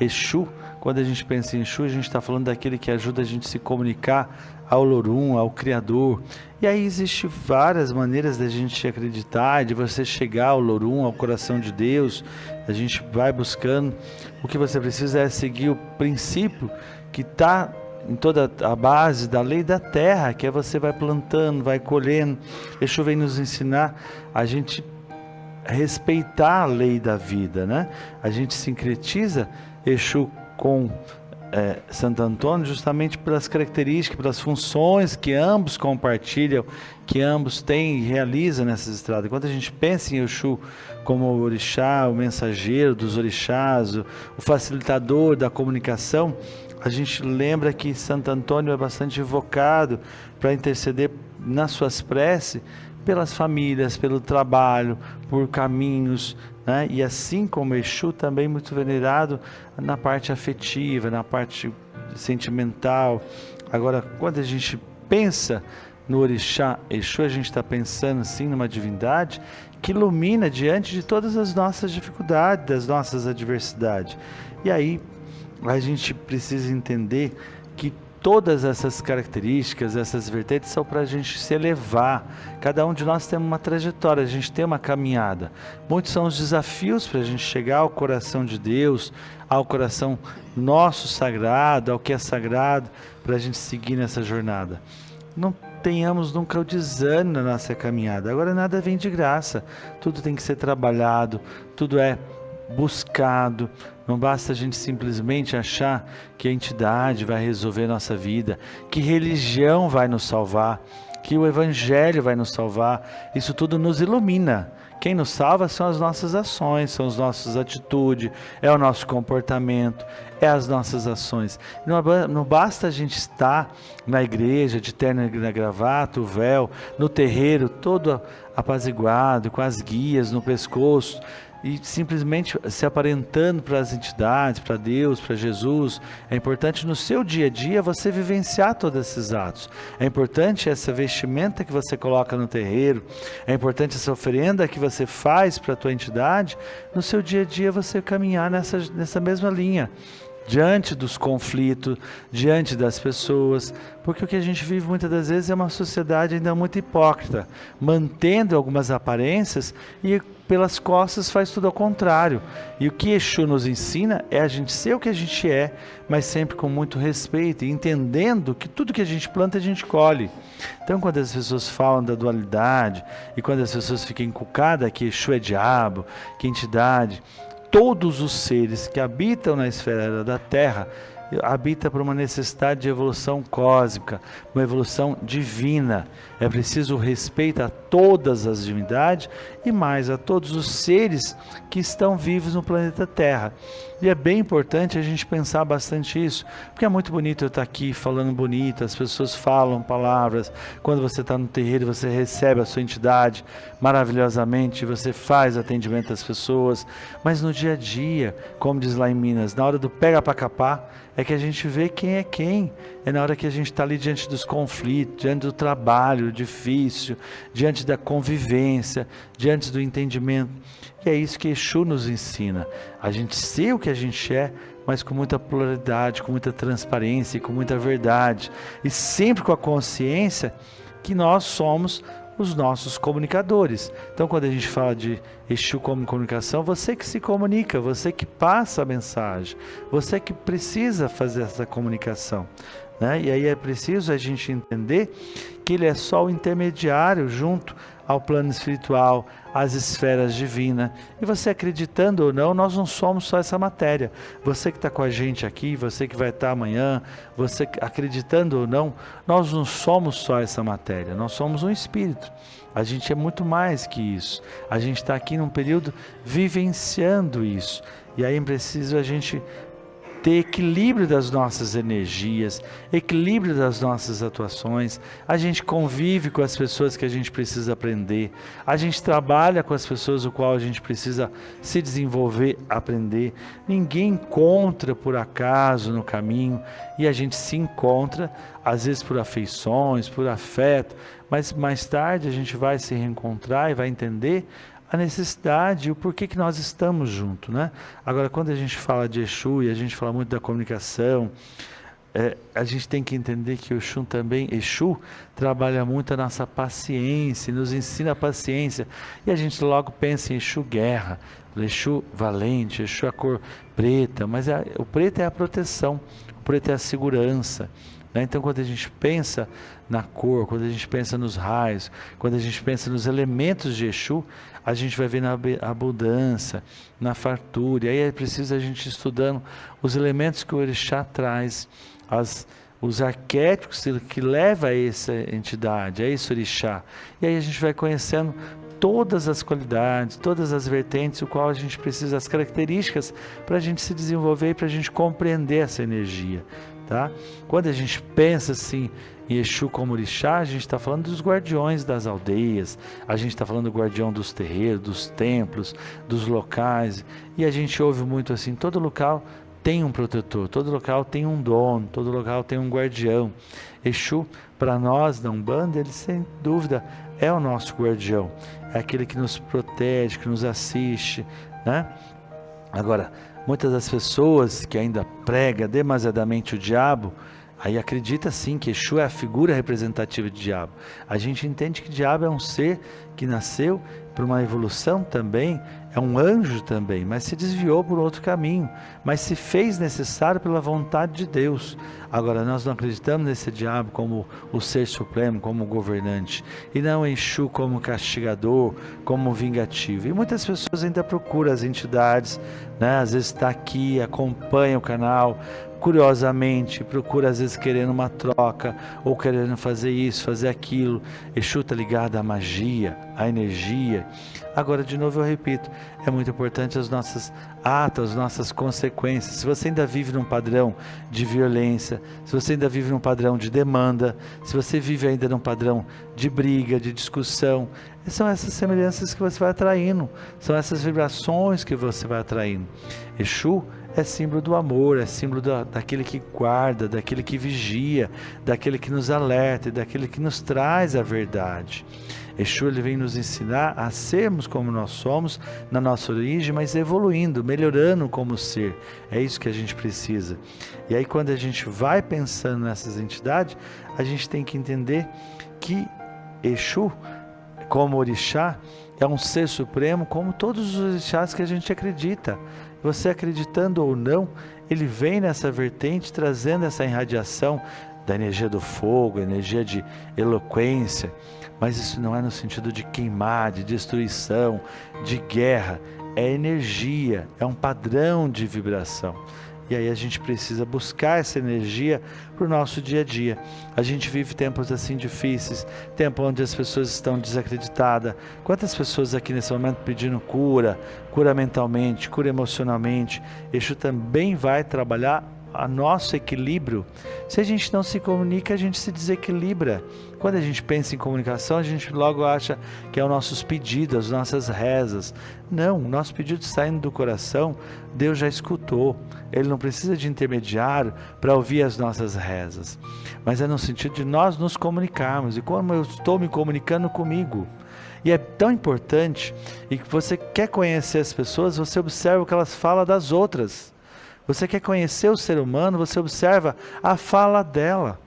Exu, quando a gente pensa em Exu, a gente está falando daquele que ajuda a gente a se comunicar ao Lorum, ao Criador. E aí existem várias maneiras da gente acreditar, de você chegar ao Lorum, ao coração de Deus. A gente vai buscando. O que você precisa é seguir o princípio que está em toda a base da lei da terra, que é você vai plantando, vai colhendo. Exu vem nos ensinar a gente respeitar a lei da vida, né? A gente sincretiza Exu com Santo Antônio justamente pelas características, pelas funções que ambos compartilham, que ambos têm e realizam nessas estradas. Quando a gente pensa em Exu como o orixá, o mensageiro dos orixás, o facilitador da comunicação, a gente lembra que Santo Antônio é bastante invocado para interceder nas suas preces pelas famílias, pelo trabalho, por caminhos, né? E assim como Exu, também muito venerado na parte afetiva, na parte sentimental. Agora, quando a gente pensa no orixá Exu, a gente está pensando sim numa divindade que ilumina diante de todas as nossas dificuldades, das nossas adversidades. E aí a gente precisa entender que todas essas características, essas vertentes são para a gente se elevar. Cada um de nós tem uma trajetória, a gente tem uma caminhada. Muitos são os desafios para a gente chegar ao coração de Deus, ao coração nosso sagrado, ao que é sagrado, para a gente seguir nessa jornada. Não tenhamos nunca o desânimo na nossa caminhada. Agora nada vem de graça, tudo tem que ser trabalhado, tudo é buscado. Não basta a gente simplesmente achar que a entidade vai resolver a nossa vida, que religião vai nos salvar, que o evangelho vai nos salvar. Isso tudo nos ilumina. Quem nos salva são as nossas ações, são as nossas atitudes, é o nosso comportamento, é as nossas ações. Não basta a gente estar na igreja de terno e gravata, o véu, no terreiro todo apaziguado, com as guias no pescoço, e simplesmente se aparentando para as entidades, para Deus, para Jesus. É importante no seu dia a dia você vivenciar todos esses atos. É importante essa vestimenta que você coloca no terreiro, é importante essa oferenda que você faz para a tua entidade. No seu dia a dia você caminhar nessa mesma linha, diante dos conflitos, diante das pessoas, porque o que a gente vive muitas das vezes é uma sociedade ainda muito hipócrita, mantendo algumas aparências e pelas costas faz tudo ao contrário. E o que Exu nos ensina é a gente ser o que a gente é, mas sempre com muito respeito e entendendo que tudo que a gente planta a gente colhe. Então quando as pessoas falam da dualidade e quando as pessoas ficam encucadas que Exu é diabo, que entidade, todos os seres que habitam na esfera da Terra habitam por uma necessidade de evolução cósmica, uma evolução divina. É preciso o respeito a todas as divindades e mais a todos os seres que estão vivos no planeta Terra. E é bem importante a gente pensar bastante isso, porque é muito bonito eu estar aqui falando bonito, as pessoas falam palavras, quando você está no terreiro você recebe a sua entidade maravilhosamente, você faz atendimento às pessoas, mas no dia a dia, como diz lá em Minas, na hora do pega para capar, é que a gente vê quem é quem, é na hora que a gente está ali diante dos conflitos, diante do trabalho difícil, diante da convivência, diante do entendimento. E é isso que Exu nos ensina, a gente ser o que a gente é, mas com muita pluralidade, com muita transparência e com muita verdade, e sempre com a consciência que nós somos os nossos comunicadores. Então quando a gente fala de Exu como comunicação, você que se comunica, você que passa a mensagem, você que precisa fazer essa comunicação, né? E aí é preciso a gente entender que ele é só o intermediário junto ao plano espiritual, às esferas divinas. E você acreditando ou não, nós não somos só essa matéria. Você que está com a gente aqui, você que vai estar amanhã, você acreditando ou não, nós não somos só essa matéria, nós somos um espírito. A gente é muito mais que isso. A gente está aqui num período vivenciando isso. E aí é preciso a gente ter equilíbrio das nossas energias, equilíbrio das nossas atuações. A gente convive com as pessoas que a gente precisa aprender, a gente trabalha com as pessoas o qual a gente precisa se desenvolver, aprender. Ninguém encontra por acaso no caminho, e a gente se encontra às vezes por afeições, por afeto, mas mais tarde a gente vai se reencontrar e vai entender a necessidade, o porquê que nós estamos juntos, né? Agora, quando a gente fala de Exu e a gente fala muito da comunicação, a gente tem que entender que o Exu trabalha muito a nossa paciência, nos ensina a paciência, e a gente logo pensa em Exu guerra, Exu valente, Exu a cor preta, mas o preto é a proteção, o preto é a segurança, né? Então, quando a gente pensa na cor, quando a gente pensa nos raios, quando a gente pensa nos elementos de Exu, a gente vai ver na abundância, na fartura, e aí é preciso a gente ir estudando os elementos que o Orixá traz, os arquétipos que leva a essa entidade, a esse Orixá, e aí a gente vai conhecendo todas as qualidades, todas as vertentes, o qual a gente precisa, as características para a gente se desenvolver e para a gente compreender essa energia, tá? Quando a gente pensa assim em Exu como Orixá, a gente está falando dos guardiões das aldeias, a gente está falando do guardião dos terreiros, dos templos, dos locais, e a gente ouve muito assim, todo local tem um protetor, todo local tem um dono, todo local tem um guardião. Exu, para nós da Umbanda, ele sem dúvida é o nosso guardião, é aquele que nos protege, que nos assiste, né? Agora, muitas das pessoas que ainda pregam demasiadamente o diabo, aí acredita sim que Exu é a figura representativa de diabo. A gente entende que diabo é um ser que nasceu por uma evolução também, é um anjo também, mas se desviou por outro caminho, mas se fez necessário pela vontade de Deus. Agora, nós não acreditamos nesse diabo como o ser supremo, como o governante, e não em Exu como castigador, como vingativo. E muitas pessoas ainda procuram as entidades, né? Às vezes está aqui, acompanha o canal, curiosamente, procura às vezes querendo uma troca, ou querendo fazer isso, fazer aquilo. Exu está ligado à magia, à energia. Agora, de novo eu repito, é muito importante as nossas atos, as nossas consequências. Se você ainda vive num padrão de violência, se você ainda vive num padrão de demanda, se você vive ainda num padrão de briga, de discussão, são essas semelhanças que você vai atraindo, são essas vibrações que você vai atraindo. Exu é símbolo do amor, é símbolo daquele que guarda, daquele que vigia, daquele que nos alerta, daquele que nos traz a verdade. Exu, ele vem nos ensinar a sermos como nós somos na nossa origem, mas evoluindo, melhorando como ser. É isso que a gente precisa. E aí, quando a gente vai pensando nessas entidades, a gente tem que entender que Exu, como orixá, é um ser supremo, como todos os orixás que a gente acredita. Você acreditando ou não, ele vem nessa vertente, trazendo essa irradiação da energia do fogo, energia de eloquência, mas isso não é no sentido de queimar, de destruição, de guerra, é energia, é um padrão de vibração. E aí a gente precisa buscar essa energia para o nosso dia a dia. A gente vive tempos assim difíceis, tempo onde as pessoas estão desacreditadas. Quantas pessoas aqui nesse momento pedindo cura, cura mentalmente, cura emocionalmente. Exu também vai trabalhar a nosso equilíbrio. Se a gente não se comunica, a gente se desequilibra. Quando a gente pensa em comunicação, a gente logo acha que é os nossos pedidos, as nossas rezas. Não, o nosso pedido saindo do coração, Deus já escutou. Ele não precisa de intermediário para ouvir as nossas rezas. Mas é no sentido de nós nos comunicarmos. E como eu estou me comunicando comigo. E é tão importante, e que você quer conhecer as pessoas, você observa o que elas falam das outras. Você quer conhecer o ser humano, você observa a fala dela,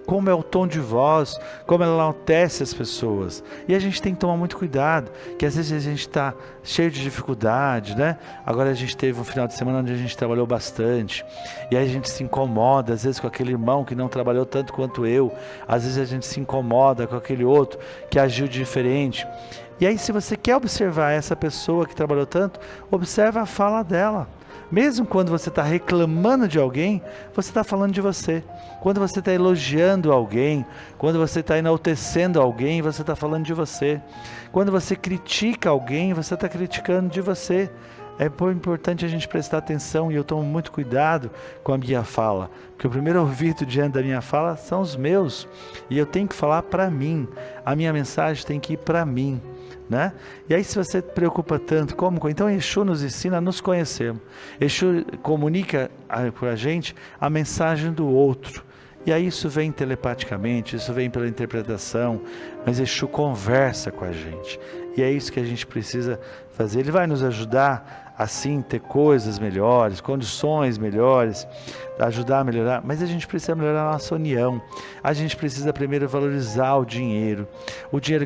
como é o tom de voz, como ela enaltece as pessoas. E a gente tem que tomar muito cuidado, que às vezes a gente está cheio de dificuldade, né? Agora a gente teve um final de semana onde a gente trabalhou bastante, e aí a gente se incomoda, às vezes com aquele irmão que não trabalhou tanto quanto eu, às vezes a gente se incomoda com aquele outro que agiu diferente. E aí, se você quer observar essa pessoa que trabalhou tanto, observa a fala dela. Mesmo quando você está reclamando de alguém, você está falando de você. Quando você está elogiando alguém, quando você está enaltecendo alguém, você está falando de você. Quando você critica alguém, você está criticando de você. É importante a gente prestar atenção, e eu tomo muito cuidado com a minha fala, porque o primeiro ouvido diante da minha fala são os meus, e eu tenho que falar para mim, a minha mensagem tem que ir para mim, né? E aí, se você preocupa tanto, então Exu nos ensina a nos conhecermos. Exu comunica para a gente a mensagem do outro, e aí isso vem telepaticamente, isso vem pela interpretação, mas Exu conversa com a gente. E é isso que a gente precisa fazer. Ele vai nos ajudar, assim, ter coisas melhores, condições melhores, ajudar a melhorar, mas a gente precisa melhorar a nossa união. A gente precisa primeiro valorizar o dinheiro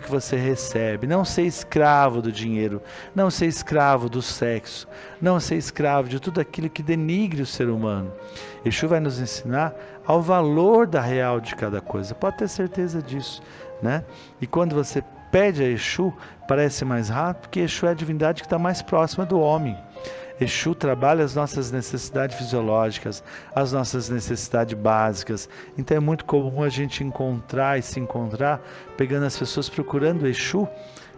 que você recebe, não ser escravo do dinheiro, não ser escravo do sexo, não ser escravo de tudo aquilo que denigre o ser humano. Exu vai nos ensinar ao valor da real de cada coisa, pode ter certeza disso, né? E quando você pede a Exu, parece mais rápido, porque Exu é a divindade que está mais próxima do homem. Exu trabalha as nossas necessidades fisiológicas, as nossas necessidades básicas. Então é muito comum a gente encontrar e se encontrar, pegando as pessoas procurando Exu,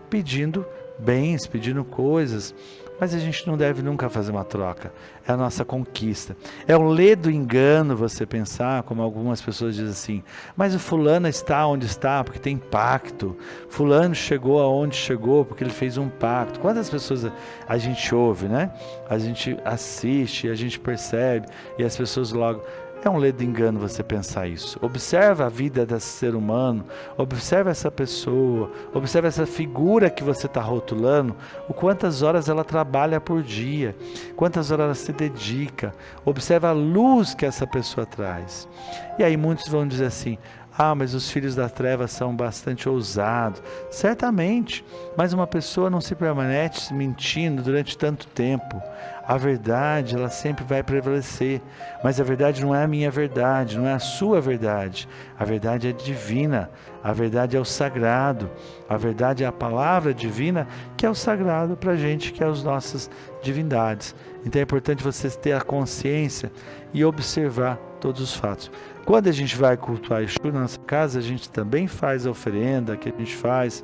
pedindo bens, pedindo coisas. Mas a gente não deve nunca fazer uma troca. É a nossa conquista. É o ledo engano você pensar, como algumas pessoas dizem assim, mas o fulano está onde está porque tem pacto. Fulano chegou aonde chegou porque ele fez um pacto. Quantas pessoas a gente ouve, né? A gente assiste, a gente percebe e as pessoas logo... É um ledo engano você pensar isso. Observa a vida desse ser humano, observa essa pessoa, observa essa figura que você está rotulando, o quantas horas ela trabalha por dia, quantas horas ela se dedica, observa a luz que essa pessoa traz. E aí muitos vão dizer assim, mas os filhos das trevas são bastante ousados. Certamente, mas uma pessoa não se permanece mentindo durante tanto tempo. A verdade, ela sempre vai prevalecer, mas a verdade não é a minha verdade, não é a sua verdade. A verdade é divina, a verdade é o sagrado, a verdade é a palavra divina, que é o sagrado para a gente, que é as nossas divindades. Então é importante você ter a consciência e observar todos os fatos. Quando a gente vai cultuar Exu na nossa casa, a gente também faz a oferenda que a gente faz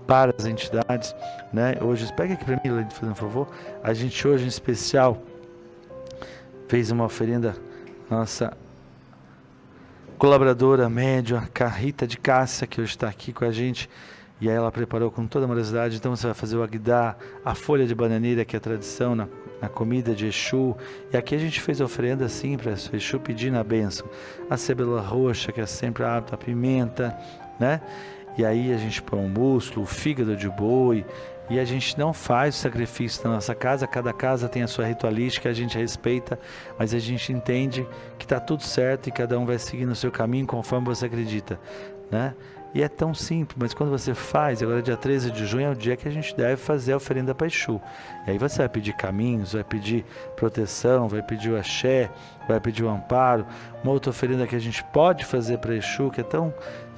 para as entidades, né? Hoje, pega aqui para mim, Lene, fazendo um favor. A gente hoje em especial fez uma oferenda, nossa colaboradora médium, a Rita de Cássia, que hoje está aqui com a gente, e aí ela preparou com toda a amorosidade. Então você vai fazer o agdá, a folha de bananeira, que é a tradição na comida de Exu, e aqui a gente fez a oferenda assim para Exu pedindo a bênção, a cebola roxa, que é sempre apta, a pimenta, né? E aí a gente põe o músculo, o fígado de boi, e a gente não faz o sacrifício na nossa casa, cada casa tem a sua ritualística, a gente respeita, mas a gente entende que está tudo certo e cada um vai seguindo o seu caminho conforme você acredita, né? E é tão simples, mas quando você faz, agora dia 13 de junho é o dia que a gente deve fazer a oferenda para Exu. E aí você vai pedir caminhos, vai pedir proteção, vai pedir o axé, vai pedir o amparo. Uma outra oferenda que a gente pode fazer para Exu, que é tão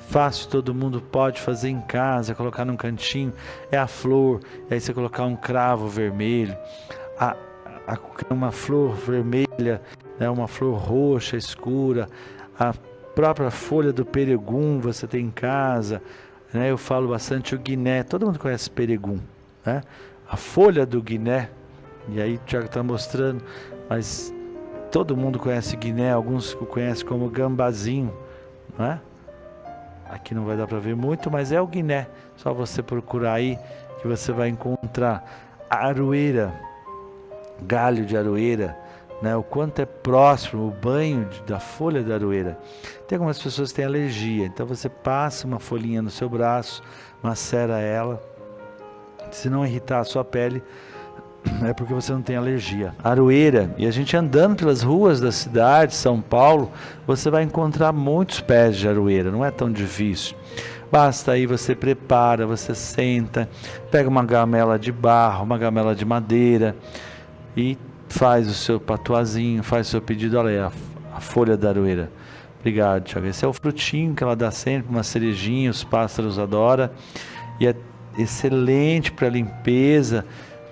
fácil, todo mundo pode fazer em casa, colocar num cantinho, é a flor, e aí você colocar um cravo vermelho, uma flor vermelha, né, uma flor roxa escura, a própria folha do peregum você tem em casa, né? Eu falo bastante o guiné, todo mundo conhece peregum, né? A folha do guiné, e aí o Tiago está mostrando, mas todo mundo conhece guiné, alguns o conhecem como gambazinho, né? Aqui não vai dar para ver muito, mas é o guiné, só você procurar aí que você vai encontrar a aroeira, galho de aroeira, né? O quanto é próximo o banho da folha da aroeira. Tem algumas pessoas que têm alergia, então você passa uma folhinha no seu braço, macera ela, se não irritar a sua pele, é porque você não tem alergia. Aroeira, e a gente andando pelas ruas da cidade, São Paulo, você vai encontrar muitos pés de aroeira, não é tão difícil. Basta aí, você prepara, você senta, pega uma gamela de barro, uma gamela de madeira e faz o seu patuazinho, faz o seu pedido. Olha aí, a folha da aroeira. Obrigado, Tiago. Esse é o frutinho que ela dá sempre, uma cerejinha, os pássaros adoram. E é excelente para limpeza,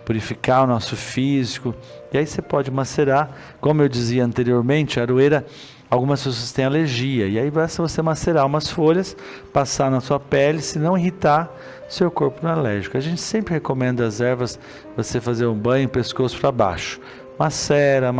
purificar o nosso físico. E aí você pode macerar, como eu dizia anteriormente, a aroeira, algumas pessoas têm alergia. E aí basta você macerar umas folhas, passar na sua pele, se não irritar seu corpo não é alérgico. A gente sempre recomenda as ervas, você fazer um banho, pescoço para baixo. Macera,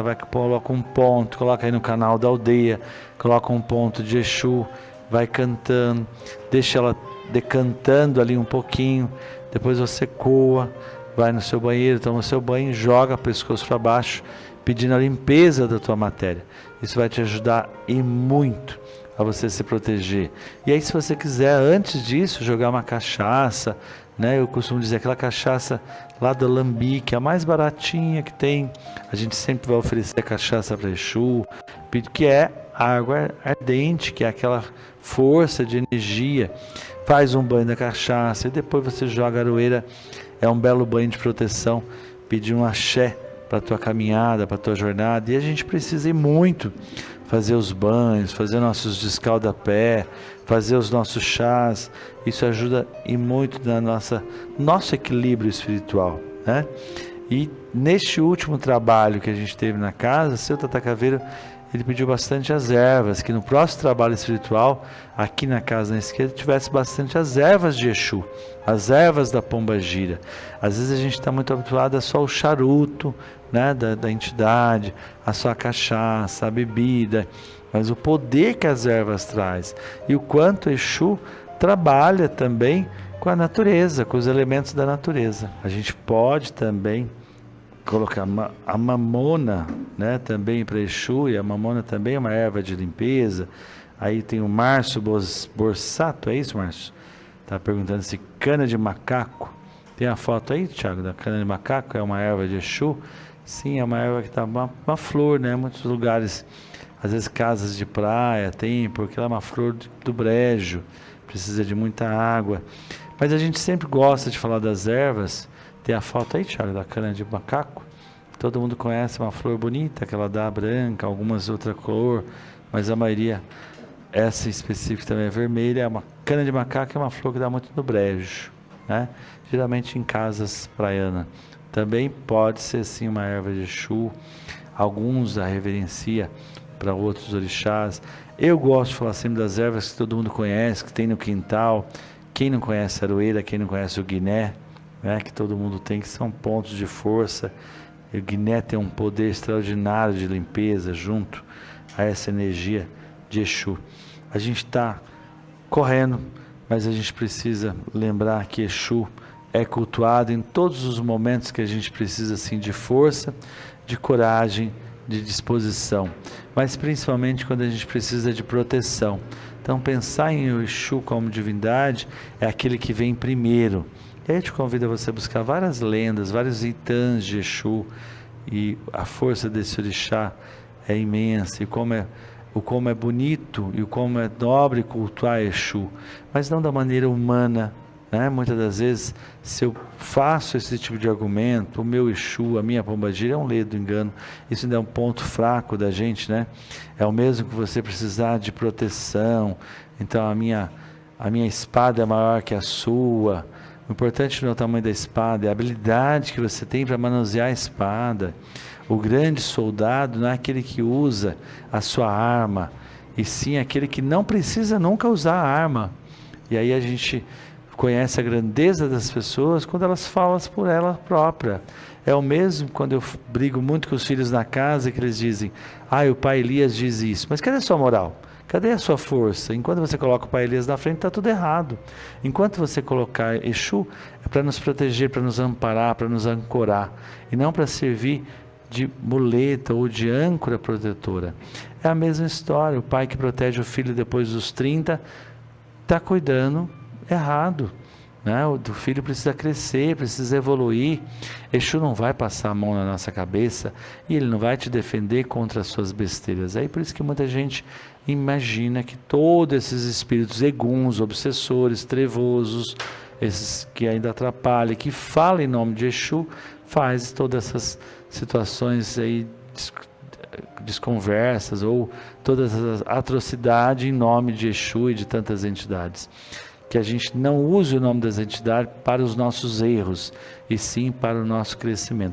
vai, coloca um ponto, coloca aí no canal da aldeia, coloca um ponto de Exu, vai cantando, deixa ela decantando ali um pouquinho, depois você coa, vai no seu banheiro, toma o seu banho, joga pescoço para baixo, pedindo a limpeza da tua matéria. Isso vai te ajudar e muito a você se proteger. E aí, se você quiser, antes disso, jogar uma cachaça, né? Eu costumo dizer aquela cachaça lá do Alambique, a mais baratinha que tem. A gente sempre vai oferecer cachaça para Exu, que é água ardente, que é aquela força de energia. Faz um banho da cachaça e depois você joga a aroeira. É um belo banho de proteção. Pedir um axé para a tua caminhada, para a tua jornada. E a gente precisa ir muito fazer os banhos, fazer nossos descalda-pé, fazer os nossos chás. Isso ajuda e muito na nosso equilíbrio espiritual, né? E neste último trabalho que a gente teve na casa, seu Tata Caveiro, ele pediu bastante as ervas, que no próximo trabalho espiritual, aqui na casa na esquerda, tivesse bastante as ervas de Exu, as ervas da pombagira. Às vezes a gente está muito habituado a só o charuto, né, da entidade, a só a cachaça, a bebida, mas o poder que as ervas traz e o quanto Exu trabalha também com a natureza, com os elementos da natureza. A gente pode também colocar a mamona, né, também para Exu, e a mamona também é uma erva de limpeza. Aí tem o Márcio Borsato, é isso, Márcio? Tá perguntando se cana de macaco. Tem a foto aí, Thiago, da cana de macaco, é uma erva de Exu? Sim, é uma erva que está uma flor, né? Muitos lugares, às vezes casas de praia tem, porque ela é uma flor do brejo, precisa de muita água. Mas a gente sempre gosta de falar das ervas. Tem a foto aí, Thiago, da cana de macaco. Todo mundo conhece, uma flor bonita, que ela dá branca, algumas outra cor, mas a maioria, essa específica também é vermelha. É uma cana de macaco, é uma flor que dá muito no brejo, né? Geralmente em casas praianas. Também pode ser sim uma erva de Exu. Alguns a reverencia para outros orixás. Eu gosto de falar sempre das ervas que todo mundo conhece, que tem no quintal. Quem não conhece a aroeira, quem não conhece o guiné, né, que todo mundo tem, que são pontos de força. E o guiné tem um poder extraordinário de limpeza junto a essa energia de Exu. A gente está correndo, mas a gente precisa lembrar que Exu é cultuado em todos os momentos que a gente precisa assim, de força, de coragem, de disposição, mas principalmente quando a gente precisa de proteção. Então pensar em Exu como divindade é aquele que vem primeiro. E aí eu te convido a você buscar várias lendas, vários itãs de Exu, e a força desse orixá é imensa, e como é bonito e o como é nobre cultuar Exu, mas não da maneira humana, né? Muitas das vezes, se eu faço esse tipo de argumento, o meu Exu, a minha pombagira é um ledo engano. Isso ainda é um ponto fraco da gente, né? É o mesmo que você precisar de proteção. Então a minha espada é maior que a sua. O importante não é o tamanho da espada, é a habilidade que você tem para manusear a espada. O grande soldado não é aquele que usa a sua arma, e sim aquele que não precisa nunca usar a arma. E aí a gente conhece a grandeza das pessoas quando elas falam por ela própria. É o mesmo quando eu brigo muito com os filhos na casa, que eles dizem: o pai Elias diz isso. Mas cadê a sua moral? Cadê a sua força? Enquanto você coloca o pai Elias na frente, está tudo errado. Enquanto você colocar Exu, é para nos proteger, para nos amparar, para nos ancorar, e não para servir de muleta ou de âncora protetora. É a mesma história. O pai que protege o filho depois dos 30 está cuidando errado, né? O filho precisa crescer, precisa evoluir. Exu não vai passar a mão na nossa cabeça e ele não vai te defender contra as suas besteiras. Aí por isso que muita gente imagina que todos esses espíritos eguns, obsessores, trevosos, esses que ainda atrapalham, que falam em nome de Exu, faz todas essas situações aí desconversas, ou todas as atrocidades em nome de Exu e de tantas entidades. Que a gente não use o nome das entidades para os nossos erros, e sim para o nosso crescimento.